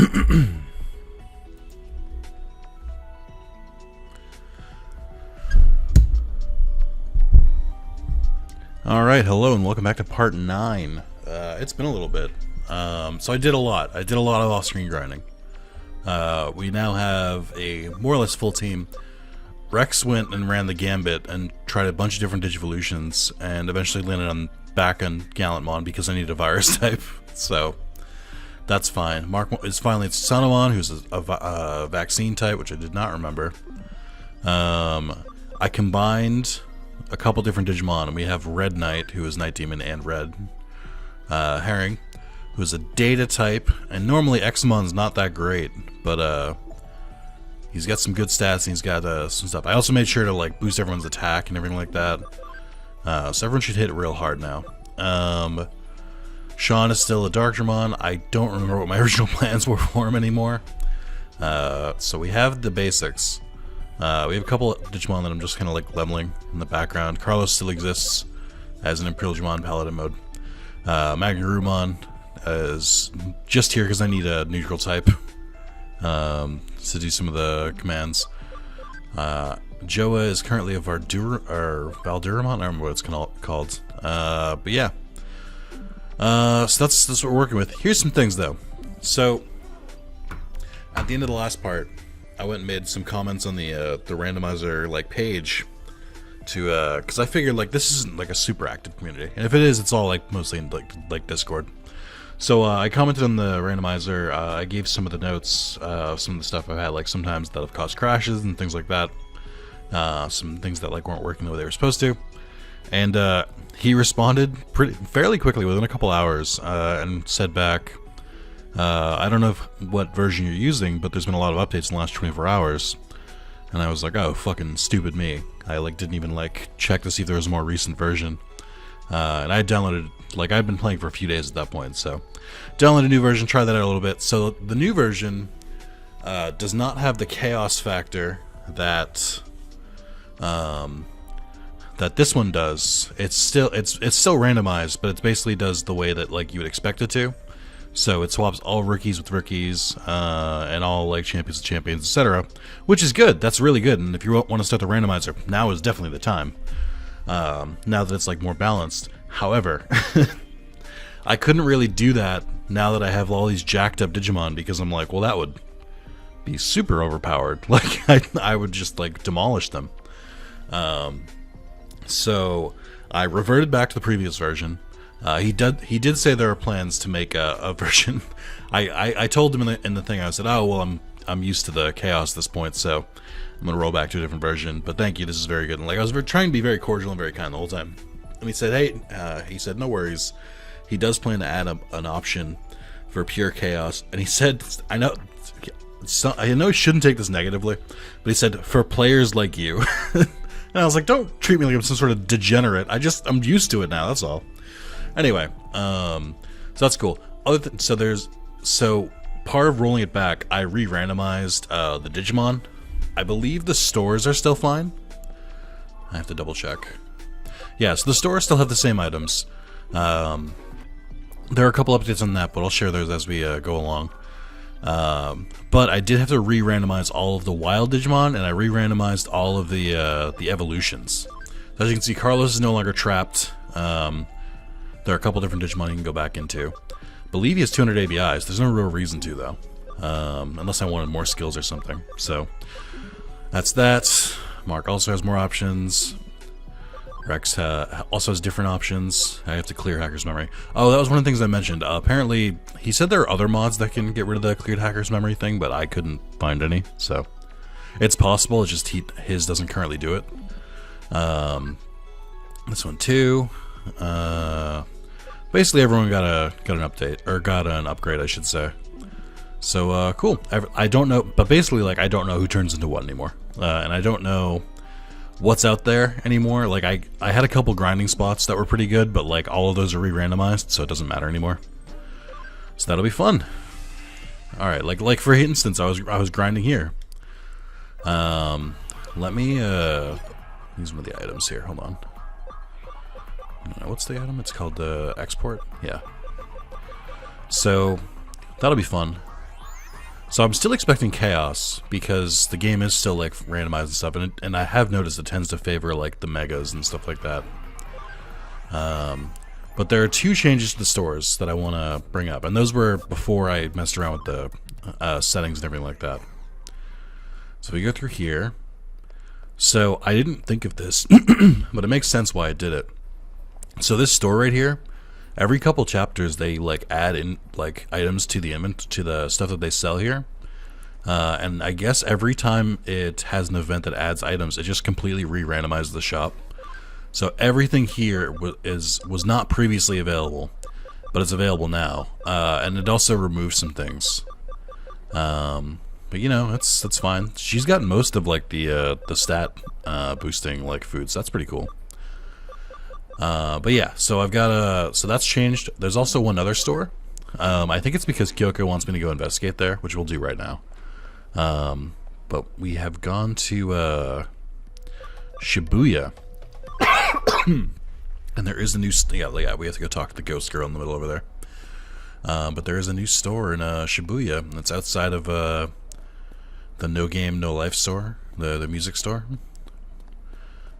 Alright, hello and welcome back to part 9. It's been a little bit. So I did a lot. I did a lot of off-screen grinding. We now have a more or less full team. Rex went and ran the gambit and tried a bunch of different Digivolutions and eventually landed back on Gallantmon because I needed a virus type. So that's fine. Mark is finally at Sanomon, who's a vaccine type, which I did not remember. I combined a couple different Digimon, and we have Red Knight, who is Night Demon, and Red Herring, who is a Data type, and normally Examon's not that great, but he's got some good stats, and he's got some stuff. I also made sure to like boost everyone's attack and everything like that, so everyone should hit it real hard now. Sean is still a Dark Dramon. I don't remember what my original plans were for him anymore. So we have the basics. We have a couple of Digimon that I'm just kind of like leveling in the background. Carlos still exists as an Imperial Digimon Paladin mode. Magnarumon is just here because I need a neutral type to do some of the commands. Joa is currently a Valduramon. I don't remember what it's called. But yeah. So that's what we're working with. Here's some things though. So at the end of the last part, I went and made some comments on the Randomizer like page to because I figured like this isn't like a super active community, and if it is, it's all like mostly in like Discord. So I commented on the Randomizer. I gave some of the notes, some of the stuff I've had, like sometimes that have caused crashes and things like that. Some things that like weren't working the way they were supposed to, and he responded fairly quickly within a couple hours and said back. I don't know what version you're using, but there's been a lot of updates in the last 24 hours. And I was like, oh, fucking stupid me. I like didn't even like check to see if there was a more recent version. And I downloaded, like I'd been playing for a few days at that point, so downloaded a new version, try that out a little bit. So the new version does not have the chaos factor that that this one does. It's still randomized, but it basically does the way that like you would expect it to. So it swaps all rookies with rookies, and all like champions with champions, etc. Which is good. That's really good. And if you want to start the randomizer, now is definitely the time. Now that it's like more balanced. However, I couldn't really do that now that I have all these jacked up Digimon, because I'm like, well, that would be super overpowered. Like I would just like demolish them. So I reverted back to the previous version. He did say there are plans to make a version. I told him in the thing, I said, oh well, I'm used to the chaos at this point, so I'm gonna roll back to a different version. But thank you, this is very good. And like I was trying to be very cordial and very kind the whole time. And he said, hey, he said no worries. He does plan to add an option for pure chaos. And he said, I know he shouldn't take this negatively, but he said for players like you. And I was like, don't treat me like I'm some sort of degenerate. I'm used to it now. That's all. Anyway, so that's cool. So part of rolling it back, I re-randomized the Digimon. I believe the stores are still fine. I have to double check. Yeah, so the stores still have the same items. There are a couple updates on that, but I'll share those as we go along. But I did have to re-randomize all of the wild Digimon, and I re-randomized all of the evolutions. As you can see, Carlos is no longer trapped. There are a couple different Digimon you can go back into. I believe he has 200 ABIs. There's no real reason to, though. Unless I wanted more skills or something. So, that's that. Mark also has more options. Rex also has different options. I have to clear Hacker's Memory. Oh, that was one of the things I mentioned. Apparently, he said there are other mods that can get rid of the cleared Hacker's Memory thing, but I couldn't find any. So, it's possible. It's just his doesn't currently do it. This one, too. Basically everyone got an update, or got an upgrade, I should say. So cool. I don't know, but basically like I don't know who turns into what anymore, and I don't know what's out there anymore. Like I had a couple grinding spots that were pretty good, but like all of those are re-randomized, so it doesn't matter anymore. So that'll be fun. All right, like for instance, I was grinding here. Let me use one of the items here. Hold on. What's the item? It's called the export. Yeah. So that'll be fun. So I'm still expecting chaos because the game is still like randomized and stuff, and I have noticed it tends to favor like the megas and stuff like that. But there are 2 changes to the stores that I want to bring up, and those were before I messed around with the settings and everything like that. So we go through here. So I didn't think of this, but it makes sense why I did it. So this store right here, every couple chapters they like add in like items to the stuff that they sell here, and I guess every time it has an event that adds items, it just completely re-randomizes the shop. So everything here was not previously available, but it's available now, and it also removes some things. But you know, that's fine. She's got most of like the stat boosting like foods. That's pretty cool. But yeah, so I've got so that's changed. There's also one other store. I think it's because Kyoko wants me to go investigate there, which we'll do right now. But we have gone to Shibuya. And there is a new yeah, we have to go talk to the ghost girl in the middle over there. But there is a new store in Shibuya, and it's outside of the No Game No Life store, the music store.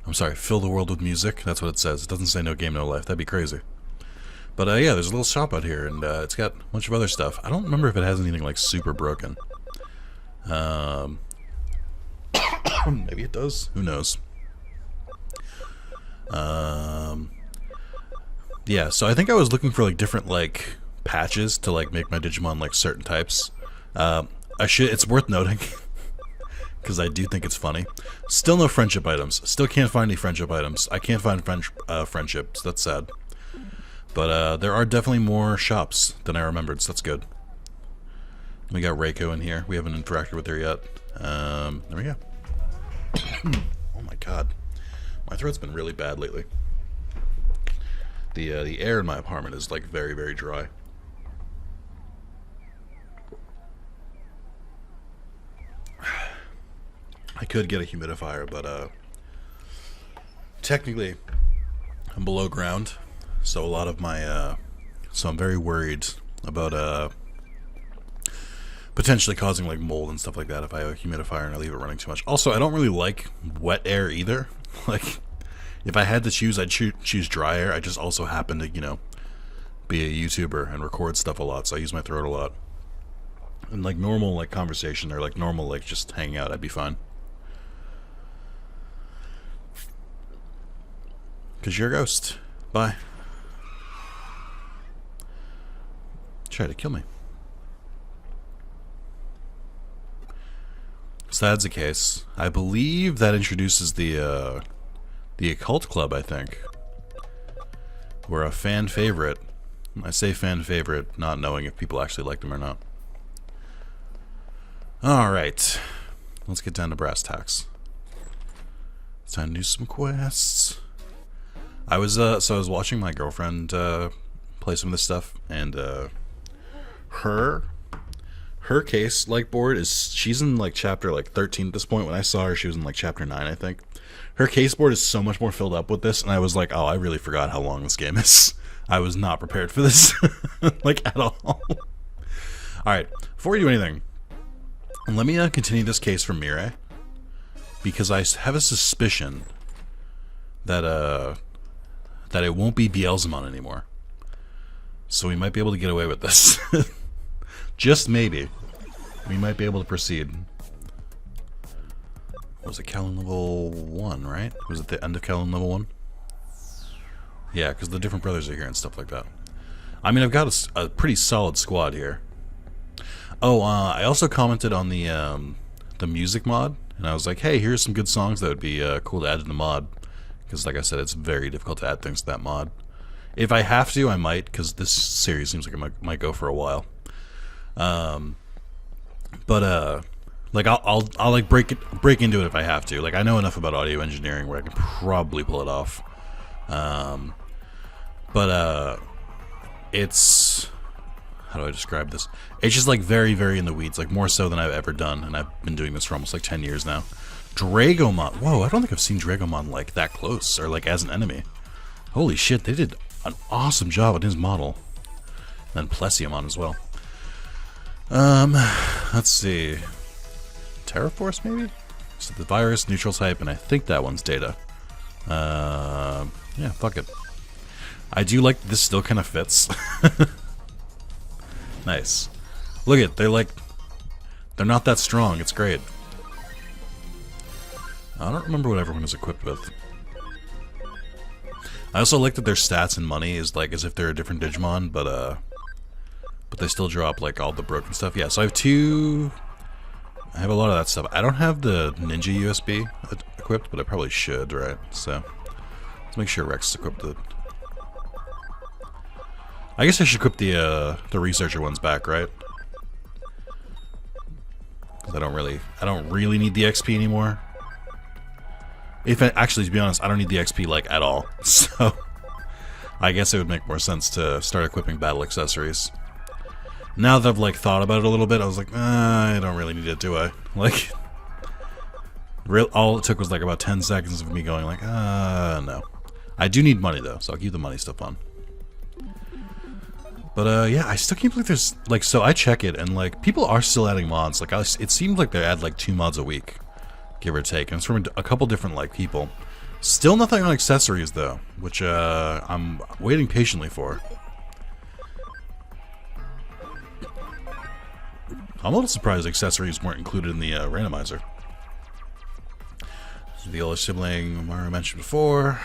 I'm sorry, fill the world with music. That's what it says. It doesn't say No Game No Life. That'd be crazy. But yeah, there's a little shop out here, and it's got a bunch of other stuff. I don't remember if it has anything like super broken. Maybe it does. Who knows? Yeah, so I think I was looking for like different like patches to like make my Digimon like certain types. It's worth noting because I do think it's funny. Still no friendship items. Still can't find any friendship items. I can't find friendships. That's sad. But there are definitely more shops than I remembered, so that's good. We got Reiko in here. We haven't interacted with her yet. There we go. Oh my god. My throat's been really bad lately. The air in my apartment is like very, very dry. I could get a humidifier, but technically I'm below ground, so a lot of my so I'm very worried about potentially causing like mold and stuff like that if I have a humidifier and I leave it running too much. Also, I don't really like wet air either. Like, if I had to choose, I'd choose dry air. I just also happen to, you know, be a YouTuber and record stuff a lot, so I use my throat a lot. And like normal like conversation or like normal like just hanging out, I'd be fine. Cause you're a ghost. Bye. Try to kill me. So that's the case. I believe that introduces the Occult Club, I think. We're a fan favorite. I say fan favorite, not knowing if people actually like them or not. Alright. Let's get down to brass tacks. It's time to do some quests. I was watching my girlfriend play some of this stuff, and her case like board is, she's in like chapter like 13 at this point. When I saw her, she was in like chapter 9, I think. Her case board is so much more filled up with this, and I was like, oh, I really forgot how long this game is. I was not prepared for this like at all. Alright, before we do anything, let me continue this case from Mirai, because I have a suspicion that it won't be Beelzemon anymore. So we might be able to get away with this. Just maybe. We might be able to proceed. Was it Kellen level 1, right? Was it the end of Kellen level 1? Yeah, because the different brothers are here and stuff like that. I mean, I've got a pretty solid squad here. Oh, I also commented on the music mod, and I was like, hey, here's some good songs that would be cool to add to the mod. Because, like I said, it's very difficult to add things to that mod. If I have to, I might, because this series seems like it might go for a while. Like I'll like break into it if I have to. Like, I know enough about audio engineering where I can probably pull it off. It's, how do I describe this? It's just like very, very in the weeds, like more so than I've ever done, and I've been doing this for almost like 10 years now. Dragomon. Whoa, I don't think I've seen Dragomon like that close, or like as an enemy. Holy shit, they did an awesome job on his model. And Plesiomon as well. Let's see. Terraforce, maybe? So the virus, neutral type, and I think that one's data. Yeah, fuck it. I do like this still kind of fits. Nice. Look at, they're not that strong. It's great. I don't remember what everyone is equipped with. I also like that their stats and money is like as if they're a different Digimon, but they still drop like all the broken stuff. Yeah, so I have a lot of that stuff. I don't have the Ninja USB equipped, but I probably should, right? So let's make sure Rex is equipped with it. I guess I should equip the researcher ones back, right? Because I don't really need the XP anymore. Actually, to be honest, I don't need the XP like at all. So I guess it would make more sense to start equipping battle accessories. Now that I've like thought about it a little bit, I was like, I don't really need it, do I? Like, all it took was like about 10 seconds of me going like, no. I do need money though, so I'll keep the money stuff on. But yeah, I still can't believe there's like, so I check it and like people are still adding mods. Like it seems like they add like 2 mods a week, give or take, and it's from a couple different like people. Still nothing on accessories though, which I'm waiting patiently for. I'm a little surprised accessories weren't included in the randomizer. The older sibling Mara mentioned before.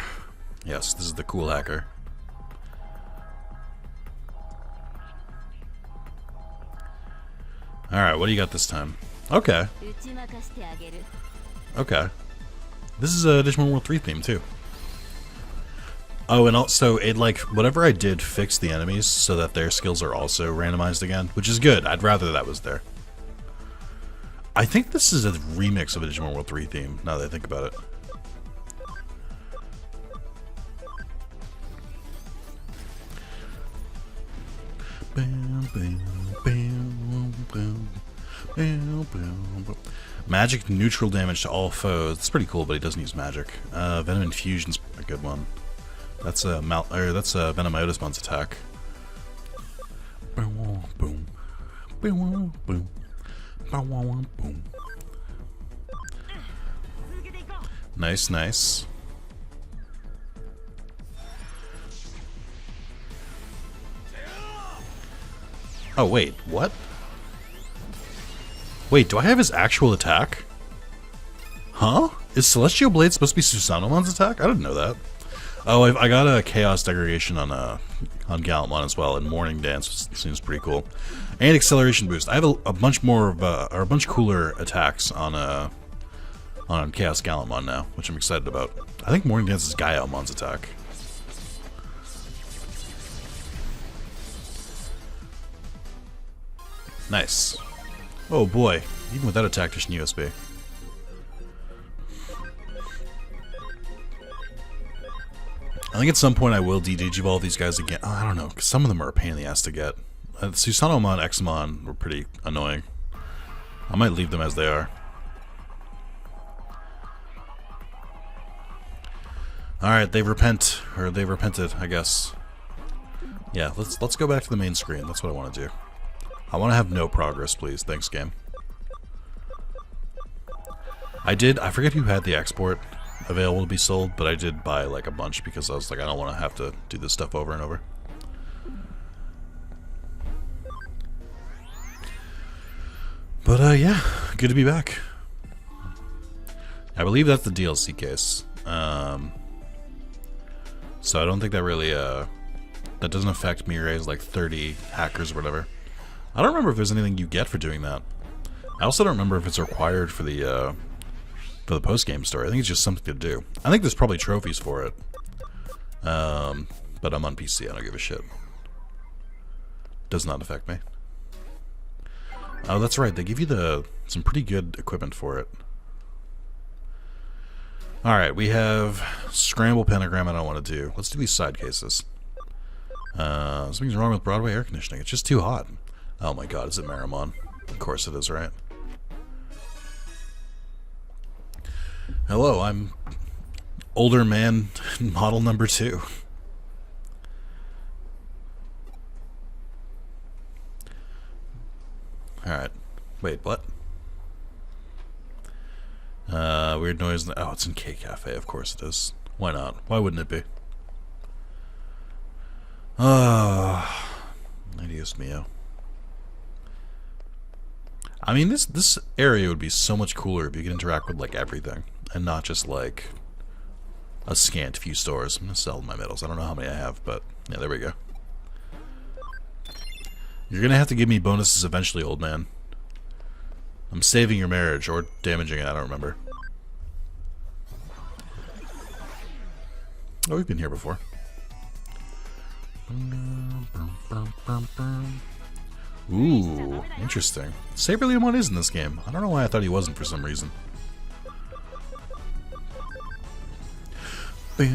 Yes, this is the cool hacker. Alright, what do you got this time? Okay. Okay. This is a Digimon World 3 theme, too. Oh, and also, it, like, whatever I did fixed the enemies so that their skills are also randomized again, which is good. I'd rather that was there. I think this is a remix of a Digimon World 3 theme, now that I think about it. Magic neutral damage to all foes. It's pretty cool, but he doesn't use magic. Venom Infusion's a good one. That's a Venomiotismon's attack. Boom, boom, boom, boom, boom, boom. Nice, nice. Oh wait, what? Wait, do I have his actual attack? Huh? Is Celestial Blade supposed to be Susanomon's attack? I didn't know that. Oh, I got a Chaos Degradation on Gallantmon as well, and Morning Dance seems pretty cool. And Acceleration Boost. I have a bunch more of or a bunch cooler attacks on Chaos Gallantmon now, which I'm excited about. I think Morning Dance is Gaiamon's attack. Nice. Oh boy, even with that attack, just an USB. I think at some point I will de-digivolve these guys again. Oh, I don't know, because some of them are a pain in the ass to get. Susanomon, Xmon were pretty annoying. I might leave them as they are. Alright, they've repented, I guess. Yeah, let's go back to the main screen. That's what I want to do. I want to have no progress, please. Thanks, game. I forget who had the export available to be sold, but I did buy like a bunch because I was like, I don't want to have to do this stuff over and over. But yeah, good to be back. I believe that's the DLC case. So I don't think that really, that doesn't affect Mirai's like 30 hackers or whatever. I don't remember if there's anything you get for doing that. I also don't remember if it's required for the post-game story. I think it's just something to do. I think there's probably trophies for it. But I'm on PC, I don't give a shit. Does not affect me. Oh, that's right, they give you some pretty good equipment for it. Alright, we have Scramble Pentagram I don't want to do. Let's do these side cases. Something's wrong with Broadway air conditioning. It's just too hot. Oh my god, is it Marimon? Of course it is, right? Hello, I'm older man model number 2. Alright. Wait, what? Weird noise. Oh, it's in K Cafe. Of course it is. Why not? Why wouldn't it be? Dios mio. I mean, this area would be so much cooler if you could interact with, like, everything. And not just, like, a scant few stores. I'm gonna sell my medals. I don't know how many I have, but yeah, there we go. You're gonna have to give me bonuses eventually, old man. I'm saving your marriage, or damaging it, I don't remember. Oh, we've been here before. Ooh, interesting. Saber Leomon is in this game. I don't know why I thought he wasn't for some reason. Did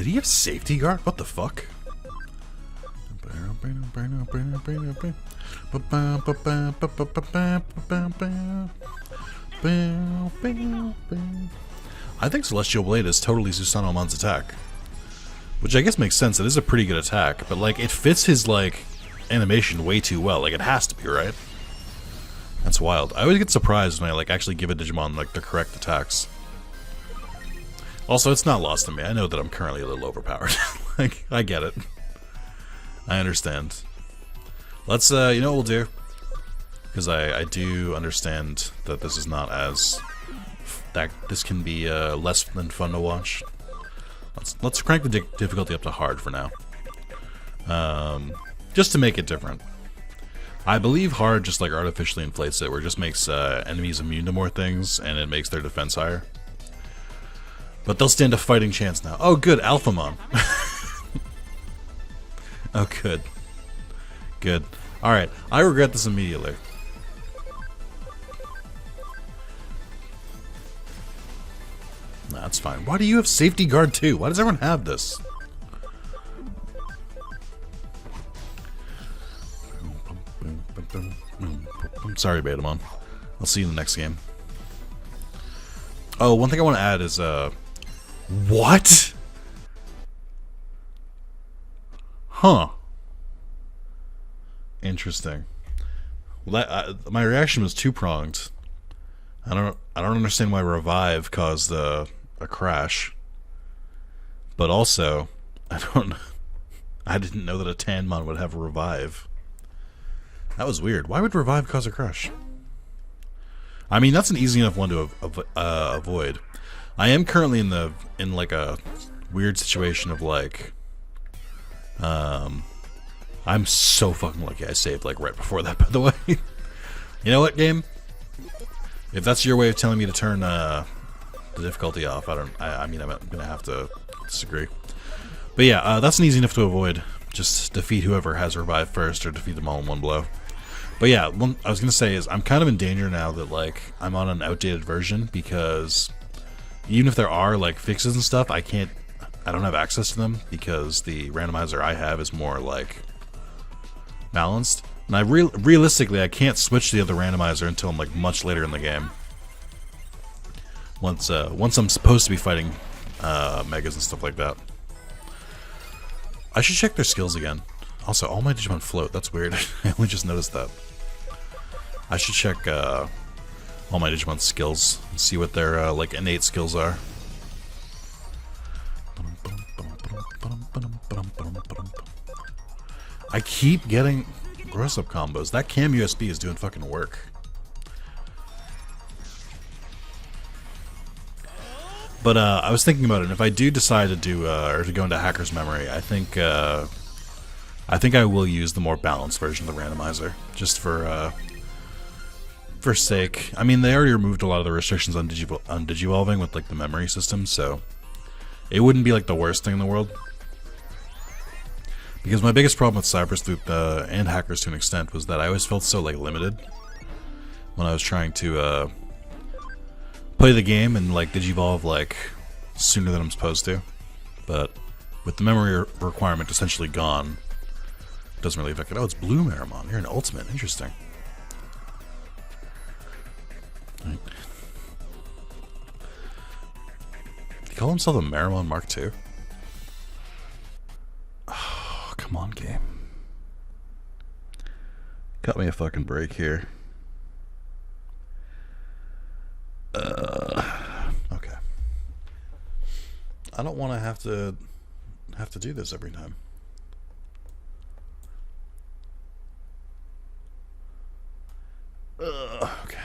he have safety guard? What the fuck? I think Celestial Blade is totally Susanomon attack. Which I guess makes sense. It is a pretty good attack, but like it fits his like animation way too well. Like it has to be, right? That's wild. I always get surprised when I like actually give a Digimon like the correct attacks. Also, it's not lost to me. I know that I'm currently a little overpowered. Like I get it. I understand. Let's you know what we'll do? Because I do understand that this is not as that this can be less than fun to watch. Let's crank the difficulty up to hard for now. Just to make it different. I believe hard just like artificially inflates it, where it just makes enemies immune to more things, and it makes their defense higher. But they'll stand a fighting chance now. Oh good, Alphamon. Oh good. Good. Alright, I regret this immediately. Nah, that's fine. Why do you have safety guard too? Why does everyone have this? Sorry, Betamon. I'll see you in the next game. Oh, one thing I want to add is, what? Huh. Interesting. Well, that my reaction was two-pronged. I don't understand why Revive caused a crash. But also, I didn't know that a Tanmon would have a Revive. That was weird. Why would Revive cause a crash? I mean, that's an easy enough one to avoid. I am currently in like a weird situation of like, I'm so fucking lucky I saved like right before that, by the way. You know what, game? If that's your way of telling me to turn the difficulty off, I mean, I'm gonna have to disagree. But yeah, that's an easy enough to avoid. Just defeat whoever has Revive first, or defeat them all in one blow. But yeah, what I was gonna say is I'm kind of in danger now that like I'm on an outdated version, because even if there are like fixes and stuff, I don't have access to them because the randomizer I have is more like balanced. And realistically, I can't switch to the other randomizer until I'm like much later in the game. Once I'm supposed to be fighting megas and stuff like that. I should check their skills again. Also, all my Digimon float. That's weird. I only just noticed that. I should check all my Digimon skills and see what their like innate skills are. I keep getting gross up combos. That cam USB is doing fucking work. But I was thinking about it, and if I do decide to do or to go into Hacker's Memory, I think I will use the more balanced version of the randomizer, just for sake. I mean, they already removed a lot of the restrictions on digivolving with like the memory system, so it wouldn't be like the worst thing in the world. Because my biggest problem with Sleuth and Hackers to an extent was that I always felt so like limited when I was trying to play the game and like digivolve like sooner than I'm supposed to. But with the memory requirement essentially gone, it doesn't really affect it. Oh, it's Blue Meramon. You're an ultimate. Interesting. Right. Did he call himself a Meramon Mark II? Oh, come on, game. Cut me a fucking break here. Okay. I don't want to have to do this every time. Okay.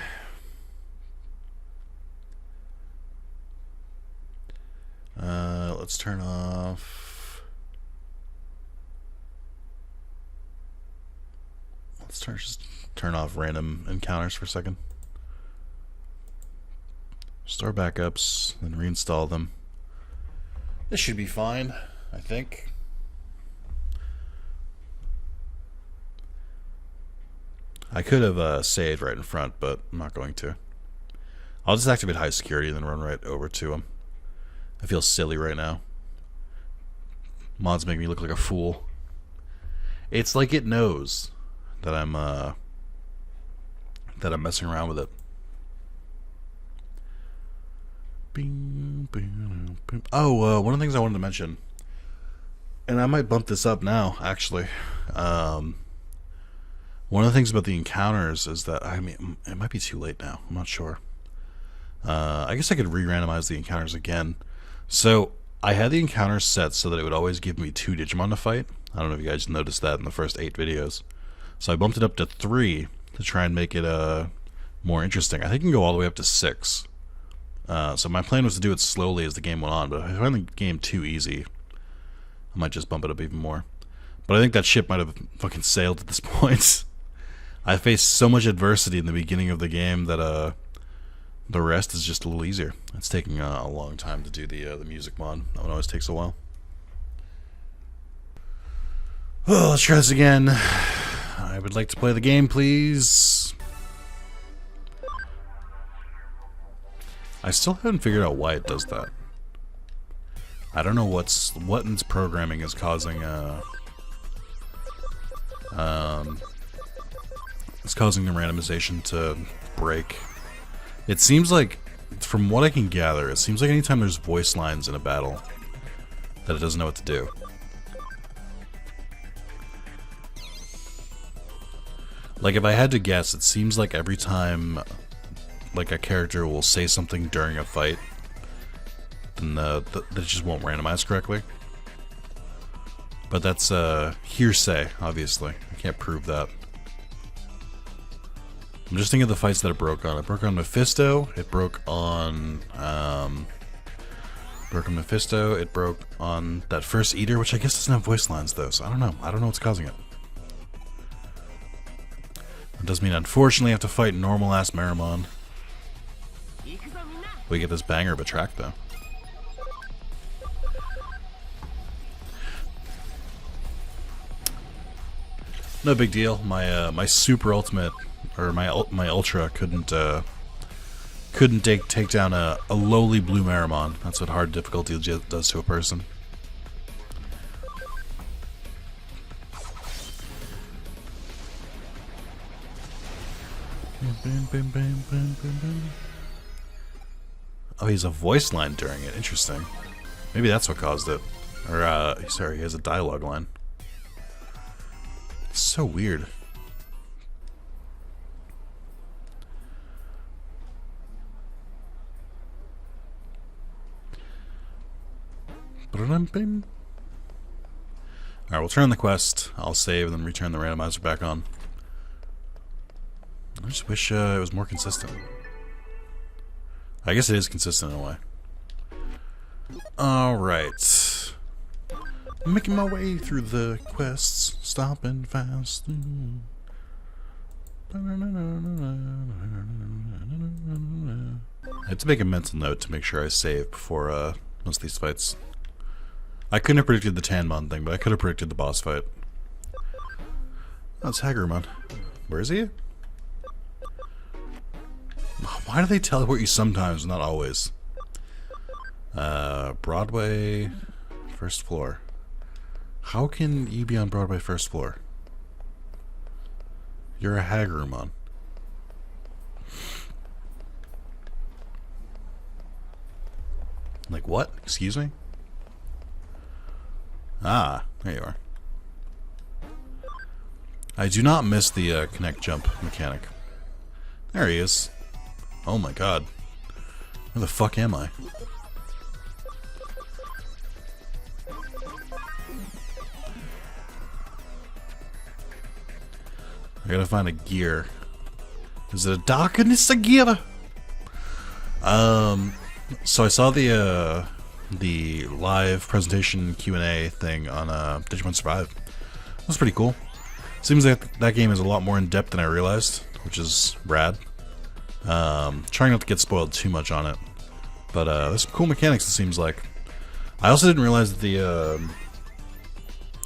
Let's turn off. Just turn off random encounters for a second. Restore backups, then reinstall them. This should be fine, I think. I could have saved right in front, but I'm not going to. I'll just activate high security and then run right over to him. I feel silly right now. Mods make me look like a fool. It's like it knows that I'm messing around with it. Oh, one of the things I wanted to mention, and I might bump this up now, actually. One of the things about the encounters is that, I mean, it might be too late now. I'm not sure. I guess I could re-randomize the encounters again. So, I had the encounters set so that it would always give me 2 Digimon to fight. I don't know if you guys noticed that in the first 8 videos. So I bumped it up to 3 to try and make it more interesting. I think it can go all the way up to 6. So my plan was to do it slowly as the game went on, but if I find the game too easy, I might just bump it up even more. But I think that ship might have fucking sailed at this point. I faced so much adversity in the beginning of the game that the rest is just a little easier. It's taking a long time to do the music mod. That one always takes a while. Oh, let's try this again. I would like to play the game, please. I still haven't figured out why it does that. I don't know what in its programming is causing it's causing the randomization to break. It seems like, from what I can gather, it seems like anytime there's voice lines in a battle, that it doesn't know what to do. Like, if I had to guess, it seems like every time like a character will say something during a fight, then that it just won't randomize correctly. But that's hearsay, obviously. I can't prove that. I'm just thinking of the fights that it broke on. It broke on Mephisto. It broke on Mephisto. It broke on that first Eater, which I guess doesn't have voice lines though. So I don't know. I don't know what's causing it. It does mean, unfortunately, I have to fight normal-ass Meramon. We get this banger of a track, though. No big deal. My super ultimate, or my ultra, couldn't take down a lowly blue Meramon. That's what hard difficulty does to a person. Oh, he's a voice line during it. Interesting. Maybe that's what caused it. Or, sorry, he has a dialogue line. It's so weird. Alright, we'll turn on the quest. I'll save and then return the randomizer back on. I just wish it was more consistent. I guess it is consistent in a way. Alright. I'm making my way through the quests, stopping fast. I had to make a mental note to make sure I save before most of these fights. I couldn't have predicted the Tanmon thing, but I could have predicted the boss fight. Oh, it's Hagermon. Where is he? Why do they teleport you sometimes, not always? Broadway, first floor. How can you be on Broadway first floor? You're a Hagermon. Like what? Excuse me? Ah, there you are. I do not miss the connect jump mechanic. There he is. Oh my god. Where the fuck am I? I gotta find a gear. Is it a dock and it's a gear? So I saw the live presentation Q&A thing on Digimon Survive. That was pretty cool. Seems like that game is a lot more in depth than I realized, which is rad. Trying not to get spoiled too much on it, but there's some cool mechanics. It seems like. I also didn't realize that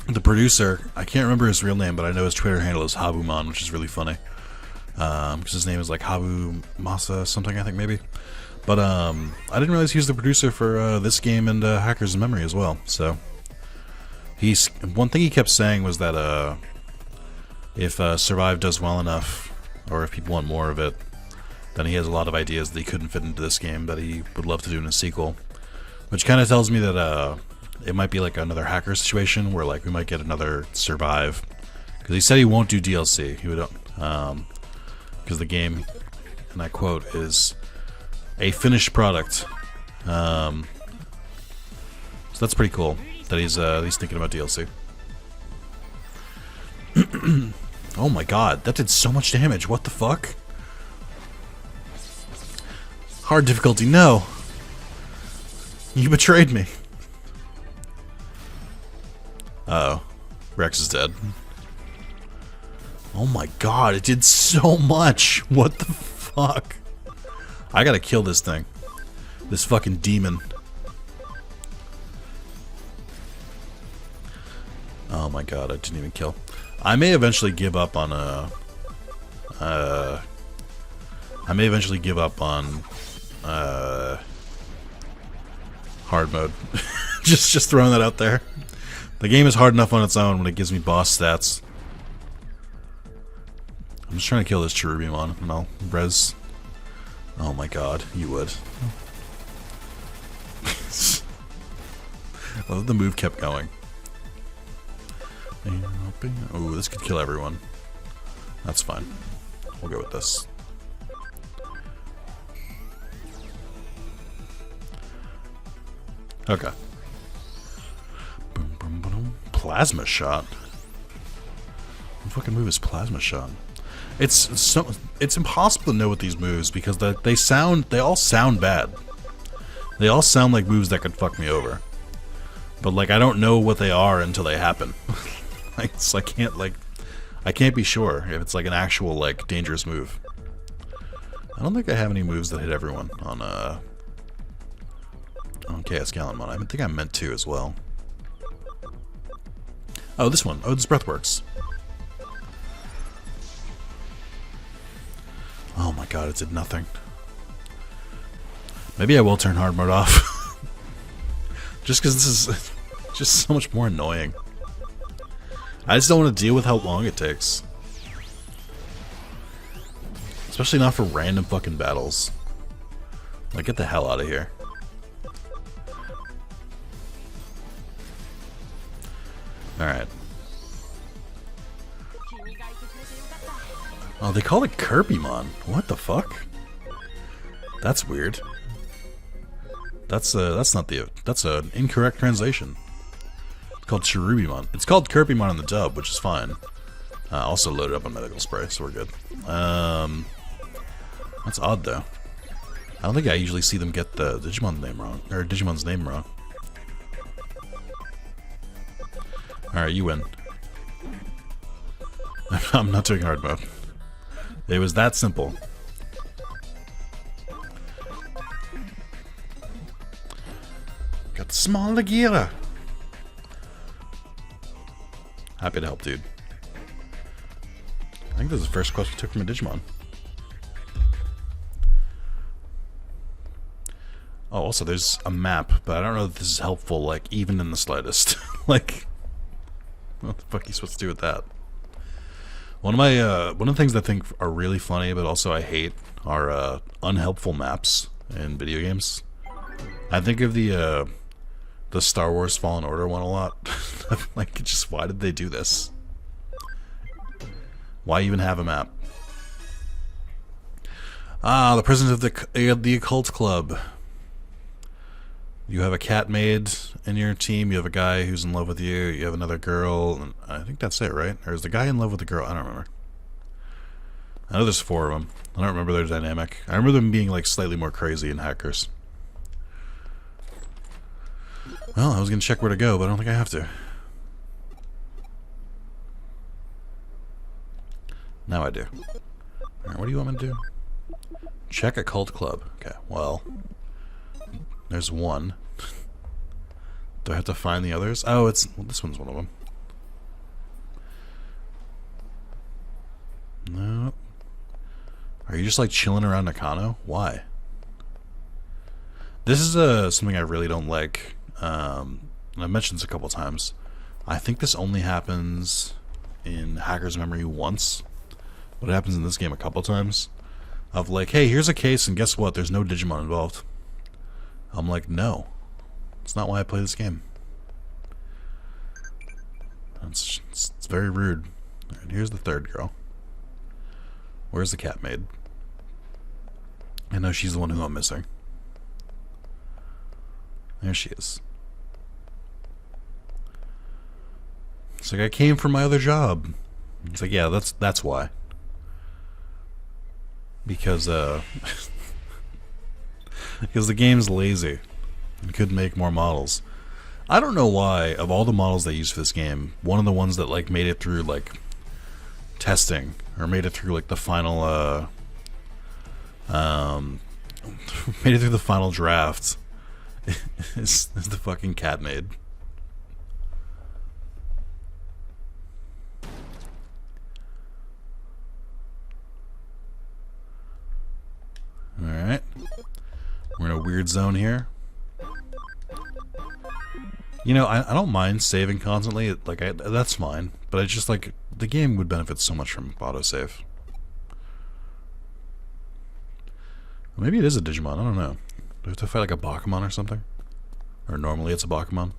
the producer, I can't remember his real name, but I know his Twitter handle is Habumon, which is really funny. Because his name is like Habu Masa something, I think maybe. But I didn't realize he was the producer for this game and Hackers in Memory as well. So one thing he kept saying was that if Survive does well enough, or if people want more of it, then he has a lot of ideas that he couldn't fit into this game that he would love to do in a sequel. Which kind of tells me that it might be like another Hacker situation where like we might get another Survive. Because he said he won't do DLC. He would, because the game, and I quote, is a finished product. So that's pretty cool that he's thinking about DLC. Oh my god, that did so much damage. What the fuck? Hard difficulty, no. You betrayed me. Uh-oh. Rex is dead. Oh my god, it did so much. What the fuck? I gotta kill this thing. This fucking demon. Oh my god, I didn't even kill. I may eventually give up on hard mode. just throwing that out there. The game is hard enough on its own when it gives me boss stats. I'm just trying to kill this Cherubimon and I'll res. Oh my god, you would. Well, the move kept going. Oh, this could kill everyone. That's fine. We'll go with this. Okay. Boom, boom, boom. Plasma shot. What fucking move is plasma shot? It's impossible to know with these moves because they all sound bad. They all sound like moves that could fuck me over. But like I don't know what they are until they happen. I can't be sure if it's like an actual like dangerous move. I don't think I have any moves that hit everyone on KS Gallenmon. I think I meant to as well. Oh, this one. Oh, this breath works. Oh my god, it did nothing. Maybe I will turn hard mode off. Just because this is just so much more annoying. I just don't want to deal with how long it takes. Especially not for random fucking battles. Like, get the hell out of here. Alright. Oh, they call it Kirpymon. What the fuck? That's weird. That's an incorrect translation. It's called Cherubimon. It's called Kirpymon in the dub, which is fine. Also loaded up on medical spray, so we're good. That's odd though. I don't think I usually see them get the Digimon's name wrong, or Digimon's name wrong. Alright, you win. I'm not doing hard mode. It was that simple. Got small Lagira. Happy to help, dude. I think this is the first quest we took from a Digimon. Oh, also there's a map, but I don't know if this is helpful, like, even in the slightest. Like, what the fuck are you supposed to do with that? One of the things I think are really funny, but also I hate, are unhelpful maps in video games. I think of the Star Wars Fallen Order one a lot. Like, just why did they do this? Why even have a map? Ah, the president of the occult club. You have a cat maid in your team. You have a guy who's in love with you. You have another girl. And I think that's it, right? Or is the guy in love with the girl? I don't remember. I know there's 4 of them. I don't remember their dynamic. I remember them being like slightly more crazy in Hackers. Well, I was going to check where to go, but I don't think I have to. Now I do. Alright, what do you want me to do? Check occult club. Okay, well... There's one. Do I have to find the others? Oh, well, this one's one of them. No. Are you just like chilling around Nakano? Why? This is something I really don't like. And I've mentioned this a couple times. I think this only happens in Hacker's Memory once. But it happens in this game a couple times. Of like, hey, here's a case and guess what? There's no Digimon involved. I'm like, no. It's not why I play this game. It's very rude. Alright, here's the 3rd girl. Where's the cat maid? I know she's the one who I'm missing. There she is. It's like, I came from my other job. It's like, yeah, that's why. Because because the game's lazy and could make more models. I don't know why, of all the models they used for this game, one of the ones that like made it through like testing or made it through like the final made it through the final draft is the fucking cat maid. Alright. We're in a weird zone here. You know, I don't mind saving constantly. That's fine. But I just like... The game would benefit so much from autosave. Maybe it is a Digimon. I don't know. Do we have to fight like a Bakumon or something? Or normally it's a Bakumon?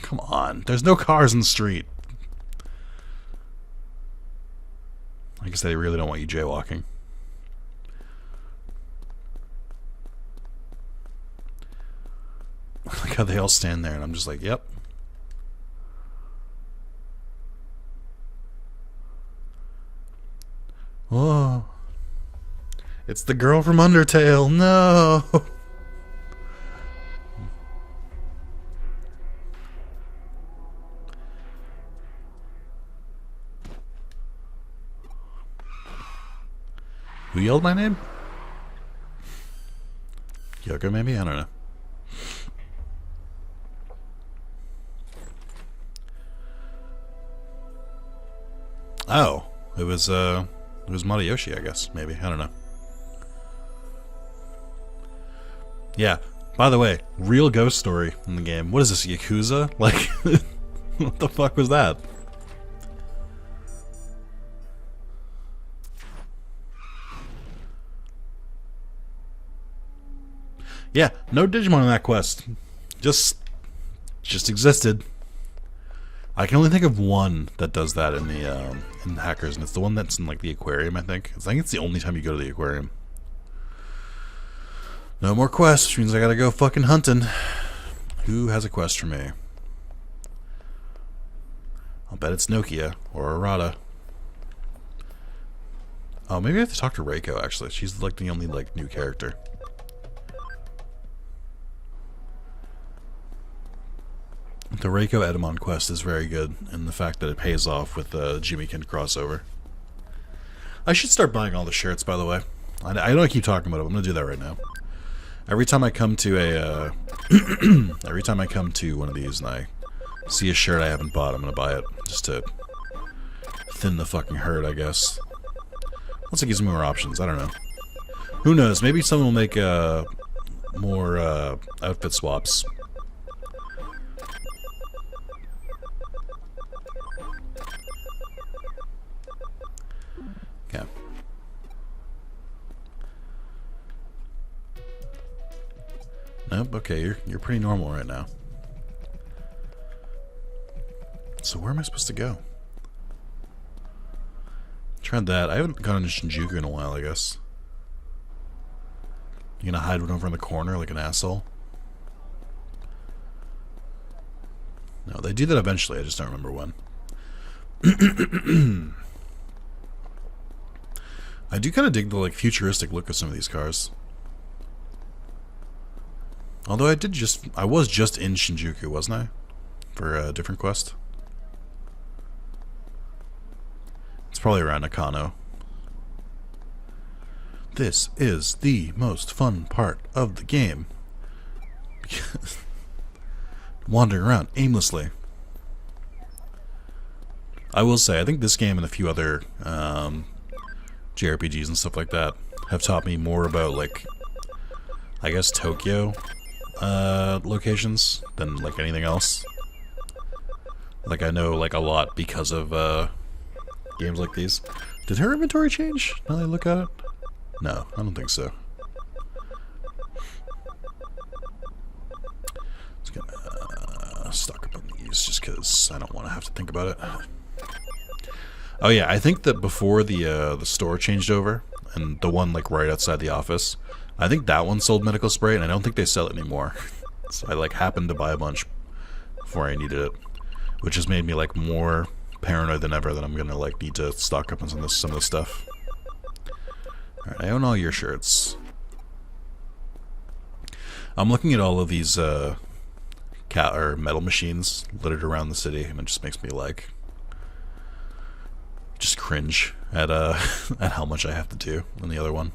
Come on. There's no cars in the street. I guess they really don't want you jaywalking. Like how they all stand there and I'm just like, yep. Oh. It's the girl from Undertale. No. Who yelled my name? Yoko maybe? I don't know. Oh, it was Matayoshi, I guess. Maybe, I don't know. Yeah. By the way, real ghost story in the game. What is this, Yakuza? Like, what the fuck was that? Yeah, no Digimon in that quest. Just existed. I can only think of one that does that in the Hackers, and it's the one that's in like the aquarium. I think it's the only time you go to the aquarium. No more quests, which means I gotta go fucking hunting. Who has a quest for me? I'll bet it's Nokia or Arata. Oh, maybe I have to talk to Reiko. Actually, she's like the only like new character. The Reiko Edamon quest is very good, and the fact that it pays off with the Jimmykin crossover. I should start buying all the shirts, by the way. I know I keep talking about it, but I'm gonna do that right now. Every time I come to a, every time I come to one of these and I see a shirt I haven't bought, I'm gonna buy it, just to thin the fucking herd, I guess. Plus it gives me more options, I don't know. Who knows, maybe someone will make, more, outfit swaps. Okay. Nope, okay, you're pretty normal right now. So where am I supposed to go? Tried that. I haven't gone into Shinjuku in a while, I guess. You gonna hide one over in the corner like an asshole? No, they do that eventually. I just don't remember when. I do kind of dig the like futuristic look of some of these cars. Although I was just in Shinjuku, wasn't I? For a different quest. It's probably around Nakano. This is the most fun part of the game. Wandering around aimlessly. I will say, I think this game and a few other JRPGs and stuff like that have taught me more about, like, I guess Tokyo locations than like anything else. Like, I know like a lot because of games like these. Did her inventory change now that I look at it? No, I don't think so. Just gonna stock up on these just because I don't want to have to think about it. Oh yeah, I think that before the store changed over, and the one like right outside the office, I think that one sold medical spray, and I don't think they sell it anymore. So I like happened to buy a bunch before I needed it, which has made me like more paranoid than ever that I'm gonna like need to stock up on some of this stuff. Alright, I own all your shirts. I'm looking at all of these metal machines littered around the city, and it just makes me like just cringe at at how much I have to do on the other one,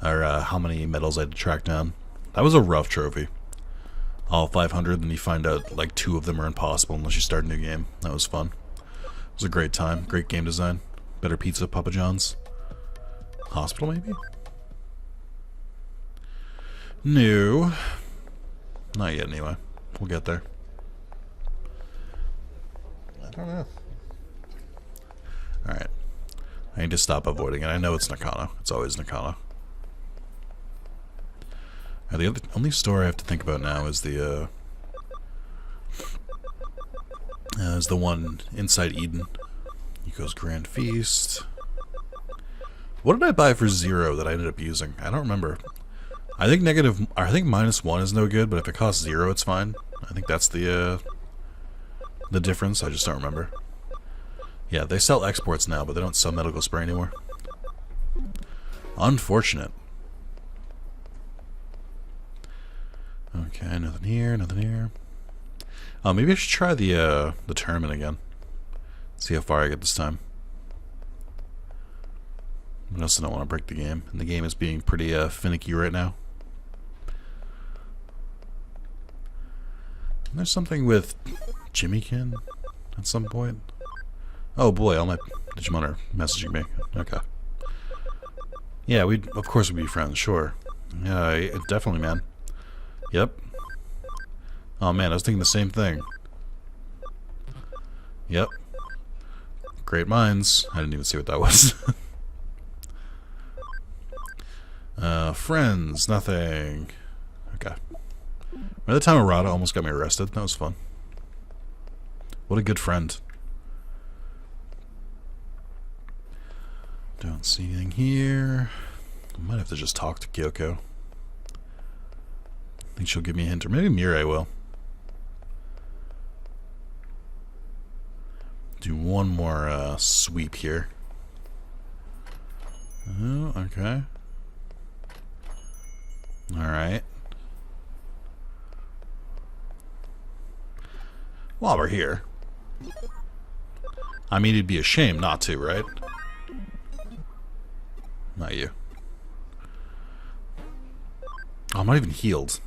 or how many medals I had to track down. That was a rough trophy. All 500, and you find out like 2 of them are impossible unless you start a new game. That was fun. It was a great time. Great game design. Better pizza, Papa John's. Hospital, maybe? No. Not yet, anyway. We'll get there. I don't know. Alright. I need to stop avoiding it. I know it's Nakano. It's always Nakano. The only store I have to think about now is the one inside Eden. Yuko's Grand Feast. What did I buy for 0 that I ended up using? I don't remember. I think -1 is no good, but if it costs 0, it's fine. I think that's the difference. I just don't remember. Yeah, they sell exports now, but they don't sell medical spray anymore. Unfortunate. Okay, nothing here, nothing here. Oh, maybe I should try the tournament again. See how far I get this time. I also don't want to break the game, and the game is being pretty finicky right now. And there's something with Jimmykin at some point. Oh boy, all my Digimon are messaging me. Okay. Yeah, of course we'd be friends, sure. Yeah, definitely, man. Yep. Oh man, I was thinking the same thing. Yep. Great minds. I didn't even see what that was. Friends, nothing. Okay. By the time Arata almost got me arrested, that was fun. What a good friend. Don't see anything here. I might have to just talk to Kyoko. I think she'll give me a hint, or maybe Mirai will. Do one more sweep here. Oh, okay. Alright. While we're here. I mean, it'd be a shame not to, right? Not you. Oh, I'm not even healed.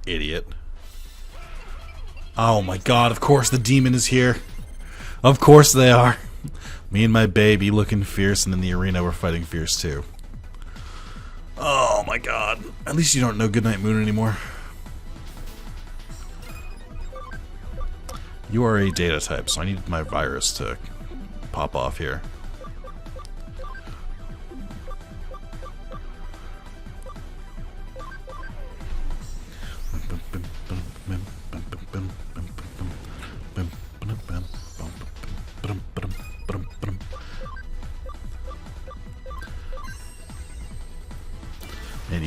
Idiot. Oh my god, of course the demon is here. Of course they are. Me and my baby looking fierce, and in the arena we're fighting fierce too. Oh my god. At least you don't know Goodnight Moon anymore. You are a data type, so I need my virus to pop off here.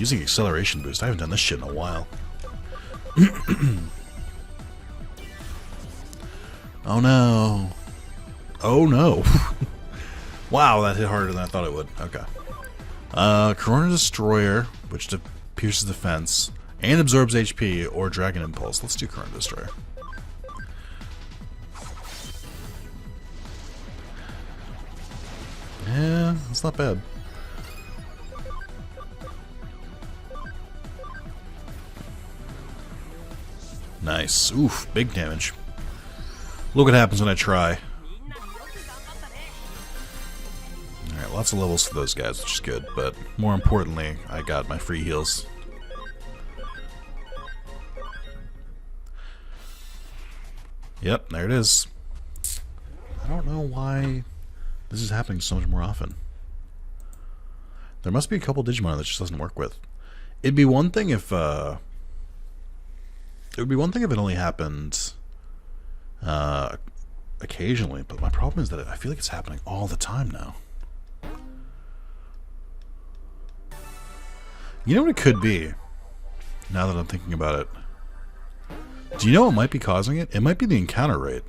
using acceleration boost. I haven't done this shit in a while. Oh no. Oh no. Wow, that hit harder than I thought it would. Okay. Corona Destroyer, which pierces defense and absorbs HP, or Dragon Impulse. Let's do Corona Destroyer. Yeah, that's not bad. Nice. Oof, big damage. Look what happens when I try. Alright, lots of levels for those guys, which is good, but more importantly, I got my free heals. Yep, there it is. I don't know why this is happening so much more often. There must be a couple Digimon that just doesn't work with. It'd be one thing if it only happened occasionally, but my problem is that I feel like it's happening all the time now. You know what it could be? Now that I'm thinking about it. Do you know what might be causing it? It might be the encounter rate.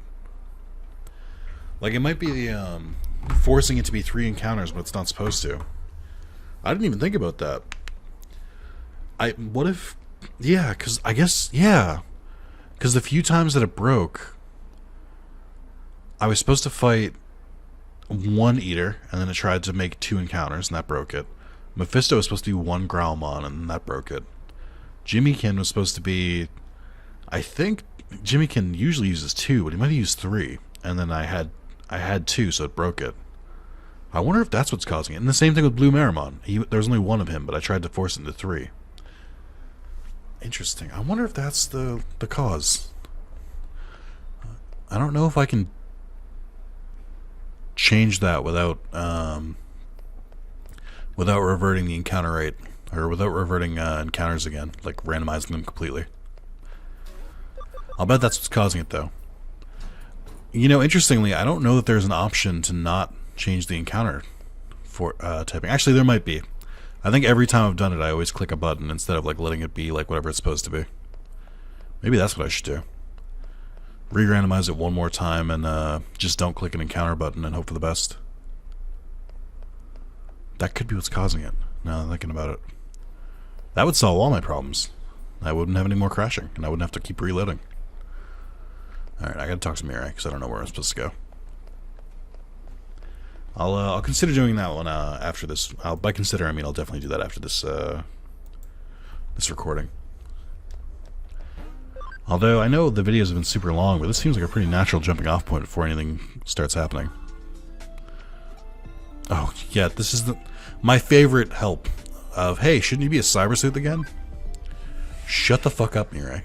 Like, it might be the, forcing it to be 3 encounters, but it's not supposed to. I didn't even think about that. What if... Yeah, because I guess... Yeah. Because the few times that it broke, I was supposed to fight one Eater, and then it tried to make 2 encounters, and that broke it. Mephisto was supposed to be 1 Growlmon, and that broke it. Jimmykin was supposed to be... I think Jimmykin usually uses 2, but he might have used 3. And then I had 2, so it broke it. I wonder if that's what's causing it. And the same thing with Blue Marimon. There was only 1 of him, but I tried to force him to 3. Interesting. I wonder if that's the cause. I don't know if I can change that without reverting the encounter rate, or without reverting encounters again, like randomizing them completely. I'll bet that's what's causing it, though. You know, interestingly, I don't know that there's an option to not change the encounter for typing. Actually, there might be. I think every time I've done it, I always click a button instead of like letting it be like whatever it's supposed to be. Maybe that's what I should do. Re-randomize it one more time and just don't click an encounter button and hope for the best. That could be what's causing it, now that I'm thinking about it. That would solve all my problems. I wouldn't have any more crashing, and I wouldn't have to keep reloading. Alright, I gotta talk to Mirai, because I don't know where I'm supposed to go. I'll consider doing that one after this. By consider, I mean I'll definitely do that after this this recording. Although I know the videos have been super long, but this seems like a pretty natural jumping off point before anything starts happening. Oh yeah, this is my favorite help of, hey, shouldn't you be a cyber sleuth again? Shut the fuck up, Mirai.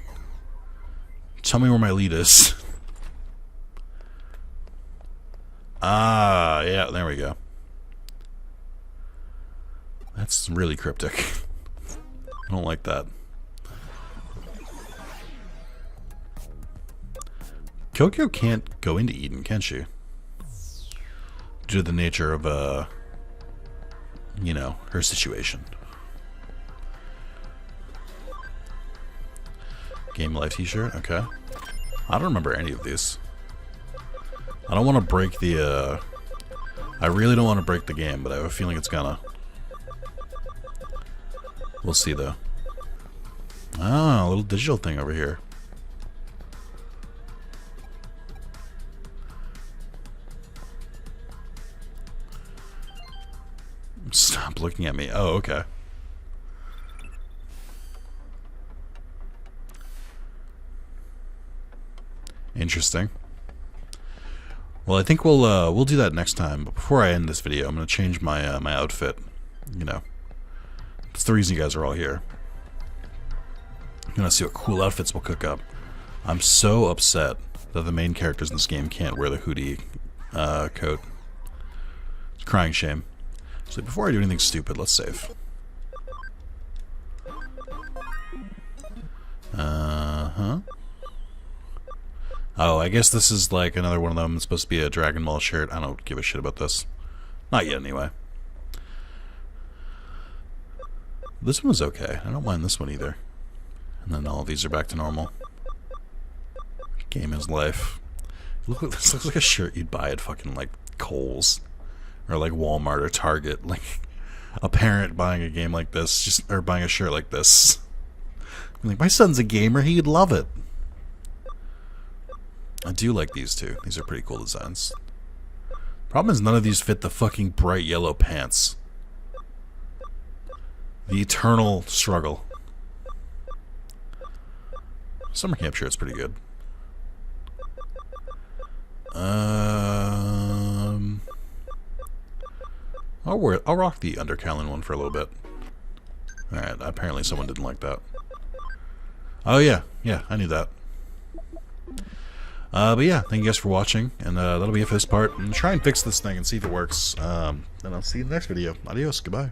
Tell me where my lead is. Ah, yeah, there we go. That's really cryptic. I don't like that. Kokyo can't go into Eden, can she? Due to the nature of, you know, her situation. Game Life t-shirt, okay. I don't remember any of these. I don't want to break the, I really don't want to break the game, but I have a feeling it's gonna. We'll see, though. Ah, a little digital thing over here. Stop looking at me. Oh, okay. Interesting. Well, I think we'll do that next time. But before I end this video, I'm gonna change my my outfit. You know, it's the reason you guys are all here. I'm gonna see what cool outfits we'll cook up. I'm so upset that the main characters in this game can't wear the hoodie coat. It's a crying shame. So before I do anything stupid, let's save. Oh, I guess this is like another one of them. It's supposed to be a Dragon Ball shirt. I don't give a shit about this. Not yet, anyway. This one was okay. I don't mind this one either. And then all of these are back to normal. Game is life. This looks like a shirt you'd buy at fucking like Kohl's or like Walmart or Target. Like a parent buying a game like this, just or buying a shirt like this. Like, my son's a gamer, he'd love it. I do like these two. These are pretty cool designs. Problem is none of these fit the fucking bright yellow pants. The eternal struggle. Summer camp shirt's pretty good. I'll rock the Undercallan one for a little bit. Alright, apparently someone didn't like that. Oh yeah, I knew that. But yeah, thank you guys for watching, and that'll be it for this part. And try and fix this thing and see if it works. And I'll see you in the next video. Adios, goodbye.